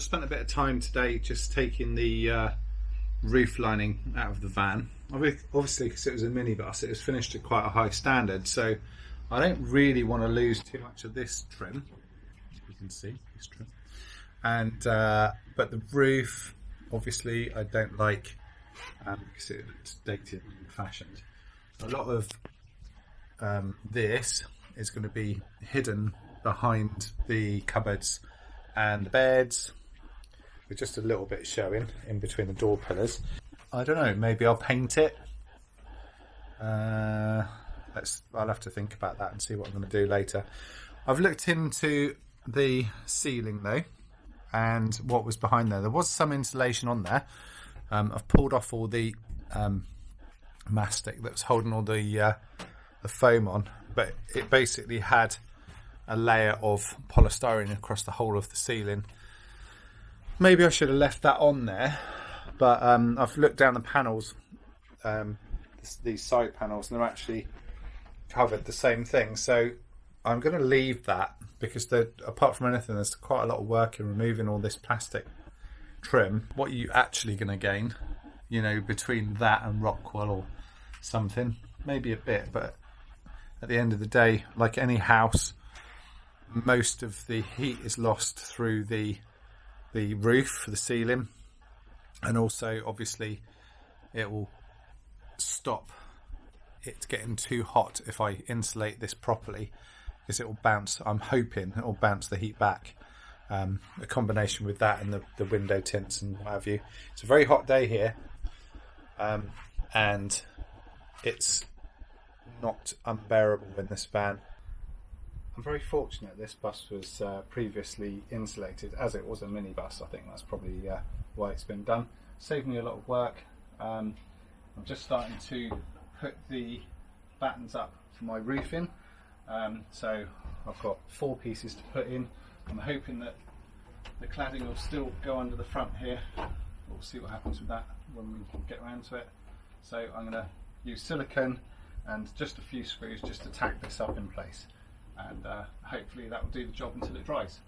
spent a bit of time today just taking the roof lining out of the van. Obviously, because it was a minibus, it was finished at quite a high standard, so I don't really want to lose too much of this trim. You can see this trim, and but the roof, obviously, I don't like because it's dated and fashioned. A lot of this is going to be hidden behind the cupboards and the beds, with just a little bit showing in between the door pillars. I don't know, maybe I'll paint it. I'll have to think about that and see what I'm going to do later. I've looked into the ceiling though, and what was behind there. There was some insulation on there. I've pulled off all the mastic that was holding all the foam on, but it basically had a layer of polystyrene across the whole of the ceiling. Maybe I should have left that on there, but I've looked down the panels, these side panels, and they're actually covered the same thing. So I'm going to leave that, because apart from anything, there's quite a lot of work in removing all this plastic trim. What are you actually going to gain, you know, between that and Rockwool or something? Maybe a bit, but at the end of the day, like any house, most of the heat is lost through the roof, the ceiling, and also obviously it will stop it getting too hot if I insulate this properly, because it will bounce. I'm hoping it will bounce the heat back. A combination with that and the window tints and what have you. It's a very hot day here, and it's not unbearable in this van. I'm very fortunate this bus was previously insulated, as it was a minibus. I think that's probably why it's been done. Saved me a lot of work. I'm just starting to put the battens up for my roofing. So I've got 4 pieces to put in. I'm hoping that the cladding will still go under the front here. We'll see what happens with that when we get around to it. So I'm going to use silicone and just a few screws just to tack this up in place, and hopefully that will do the job until it dries.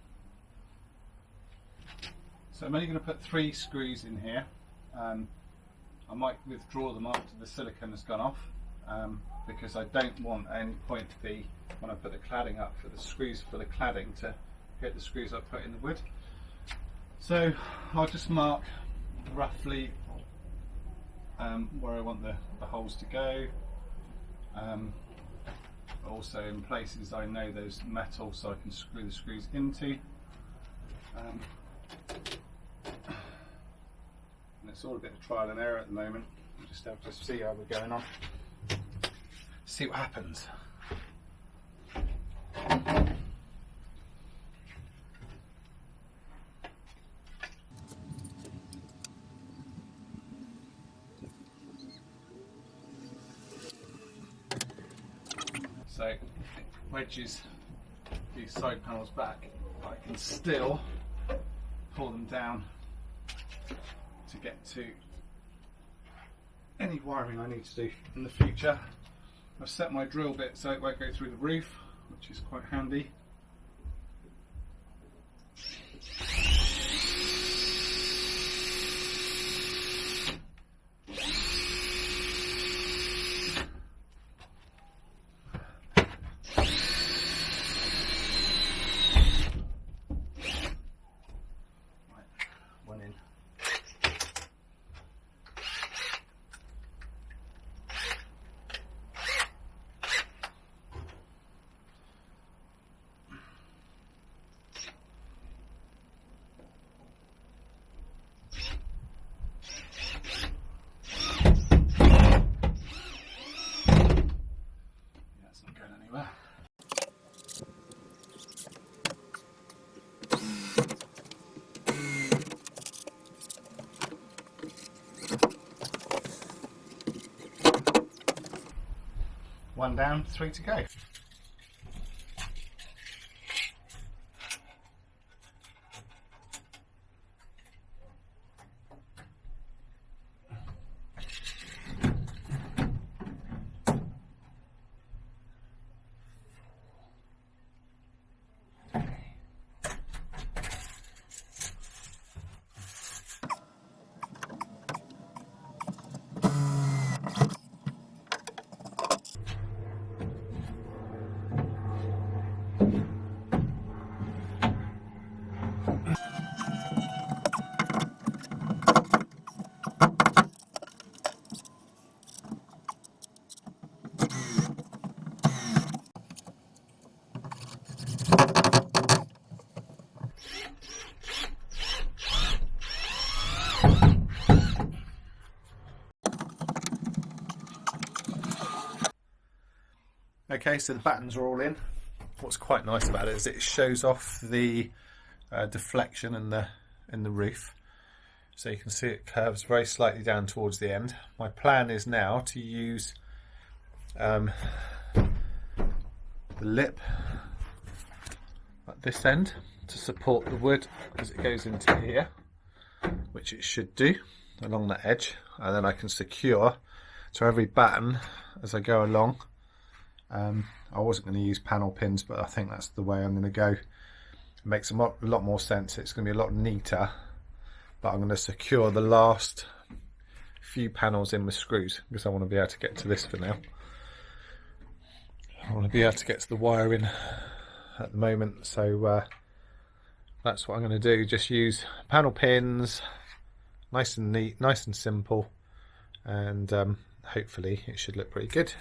So I'm only going to put 3 screws in here. I might withdraw them after the silicone has gone off, because I don't want at any point when I put the cladding up, for the screws for the cladding to hit the screws I put in the wood. So I'll just mark roughly where I want the holes to go. Also in places I know there's metal, so I can screw the screws into. And it's all a bit of trial and error at the moment. We just have to see how we're going on. See what happens. So it wedges these side panels back. I can still pull them down to get to any wiring I need to do in the future. I've set my drill bit so it won't go through the roof, which is quite handy. One in. That's not going anywhere. One down, 3 to go. Okay, so the battens are all in. What's quite nice about it is it shows off the deflection in the roof. So you can see it curves very slightly down towards the end. My plan is now to use the lip at this end to support the wood as it goes into here, which it should do along that edge, and then I can secure to every batten as I go along. I wasn't going to use panel pins, but I think that's the way I'm going to go. It makes a lot more sense. It's going to be a lot neater, but I'm going to secure the last few panels in with screws because I want to be able to get to this for now. I want to be able to get to the wiring at the moment, so that's what I'm going to do. Just use panel pins, nice and neat, nice and simple, and hopefully it should look pretty good.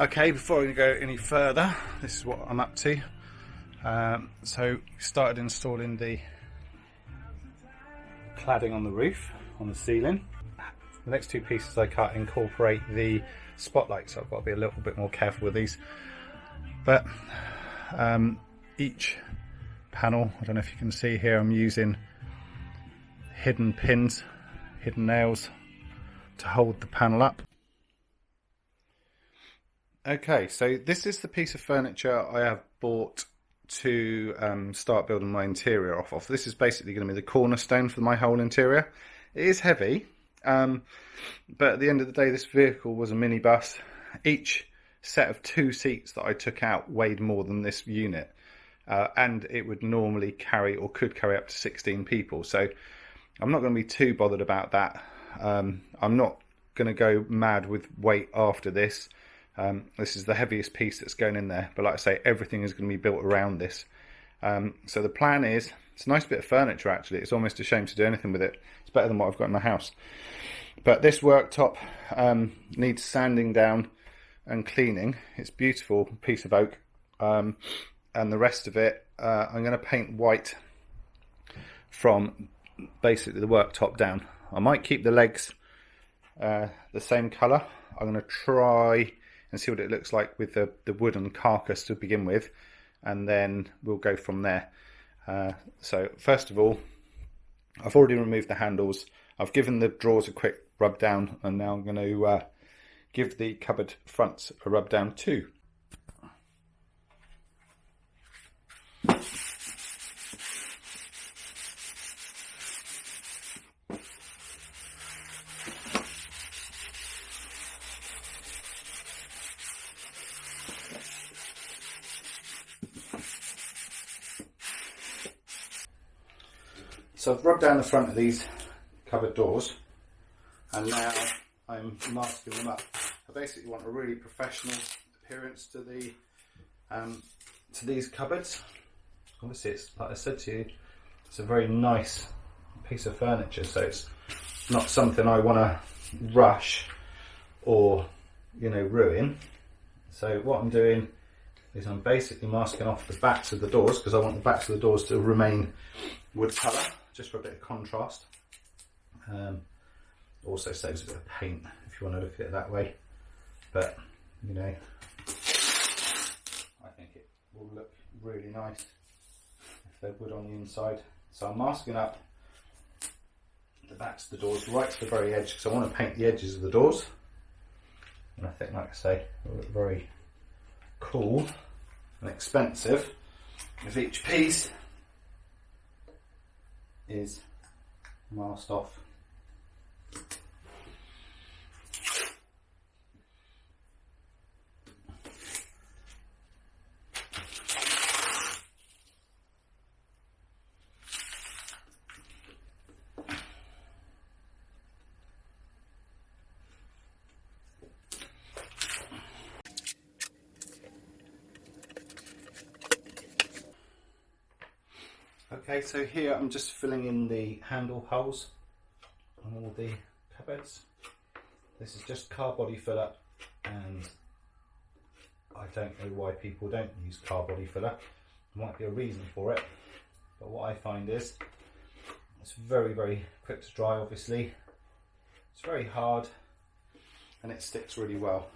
Okay, before we go any further, this is what I'm up to. So we started installing the cladding on the roof, on the ceiling. The next two pieces I cut incorporate the spotlights, so I've got to be a little bit more careful with these. But each panel, I don't know if you can see here, I'm using hidden pins, hidden nails to hold the panel up. Okay, so this is the piece of furniture I have bought to start building my interior off of. This is basically going to be the cornerstone for my whole interior. It is heavy, but at the end of the day, this vehicle was a minibus. Each set of 2 seats that I took out weighed more than this unit, and it would normally carry, or could carry, up to 16 people. So I'm not going to be too bothered about that. I'm not going to go mad with weight after this. This is the heaviest piece that's going in there, but like I say, everything is going to be built around this. So the plan is, it's a nice bit of furniture actually. It's almost a shame to do anything with it. It's better than what I've got in my house. But this worktop needs sanding down and cleaning. It's a beautiful piece of oak, and the rest of it I'm going to paint white from basically the worktop down. I might keep the legs the same colour. I'm going to try and see what it looks like with the wooden carcass to begin with, and then we'll go from there. So first of all, I've already removed the handles. I've given the drawers a quick rub down, and now I'm going to give the cupboard fronts a rub down too. So I've rubbed down the front of these cupboard doors, and now I'm masking them up. I basically want a really professional appearance to the to these cupboards. Obviously, it's, like I said to you, it's a very nice piece of furniture, so it's not something I want to rush or, you know, ruin. So what I'm doing is I'm basically masking off the backs of the doors, because I want the backs of the doors to remain wood colour, just for a bit of contrast. Also saves a bit of paint if you want to look at it that way, but you know, I think it will look really nice if they're wood on the inside. So I'm masking up the backs of the doors right to the very edge, because I want to paint the edges of the doors, and I think, like I say, it will look very cool and expensive if each piece is masked off. Okay, so here I'm just filling in the handle holes on all the cupboards. This is just car body filler, and I don't know why people don't use car body filler. There might be a reason for it, but what I find is it's very, very quick to dry, obviously. It's very hard and it sticks really well.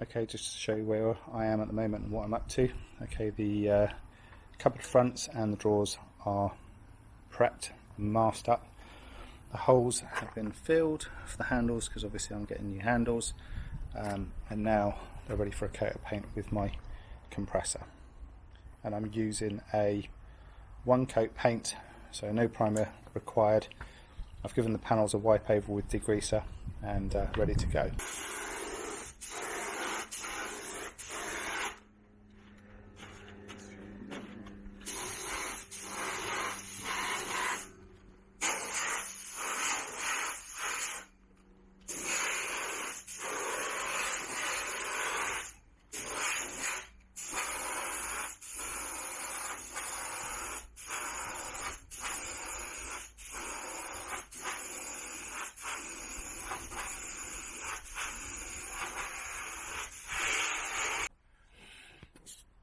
Okay, just to show you where I am at the moment and what I'm up to. Okay, the cupboard fronts and the drawers are prepped and masked up. The holes have been filled for the handles because obviously I'm getting new handles, and now they're ready for a coat of paint with my compressor. And I'm using a one coat paint, so no primer required. I've given the panels a wipe over with degreaser and ready to go.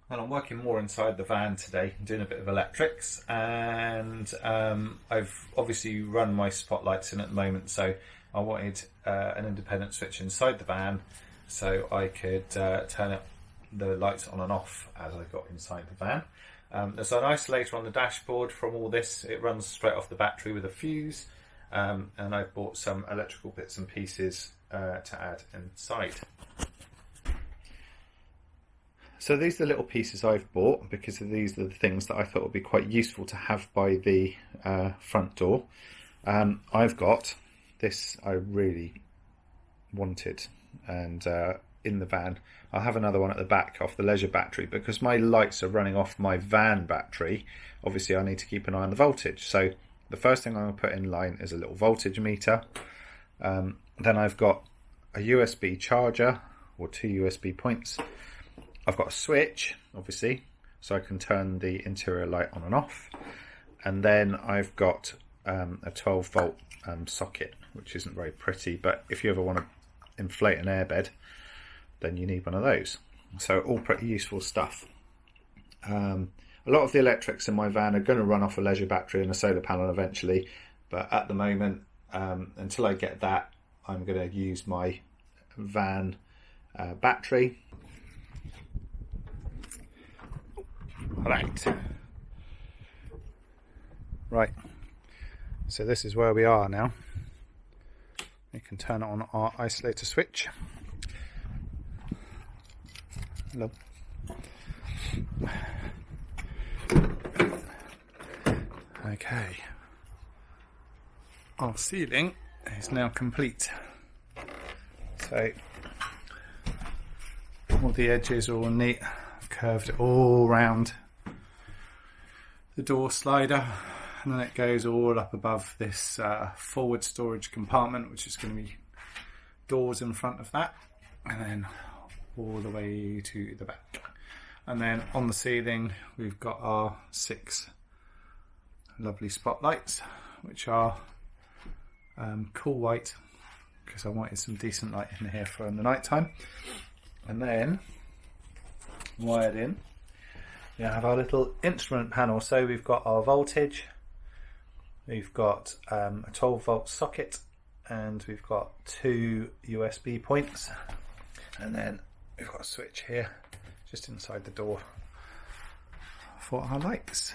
Well, I'm working more inside the van today, doing a bit of electrics, and I've obviously run my spotlights in at the moment, so I wanted an independent switch inside the van so I could turn up the lights on and off as I got inside the van. There's an isolator on the dashboard from all this. It runs straight off the battery with a fuse, and I've bought some electrical bits and pieces to add inside. So these are the little pieces I've bought because these are the things that I thought would be quite useful to have by the front door. I've got this I really wanted, and in the van I'll have another one at the back off the leisure battery, because my lights are running off my van battery. Obviously I need to keep an eye on the voltage, so the first thing I'm going to put in line is a little voltage meter. Then I've got a USB charger, or 2 USB points. I've got a switch, obviously, so I can turn the interior light on and off. And then I've got a 12 volt socket, which isn't very pretty, but if you ever want to inflate an airbed, then you need one of those. So all pretty useful stuff. A lot of the electrics in my van are going to run off a leisure battery and a solar panel eventually, but at the moment, until I get that, I'm going to use my van battery. Right, so this is where we are now. We can turn it on our isolator switch. Hello. Okay, our ceiling is now complete. So all the edges are all neat. I've curved it all round the door slider, and then it goes all up above this forward storage compartment, which is going to be doors in front of that, and then all the way to the back. And then on the ceiling we've got our 6 lovely spotlights, which are cool white, because I wanted some decent light in here for the night time. And then wired in, we have our little instrument panel. So we've got our voltage, we've got a 12 volt socket, and we've got 2 USB points, and then we've got a switch here just inside the door for our lights.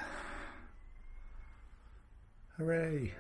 Hooray!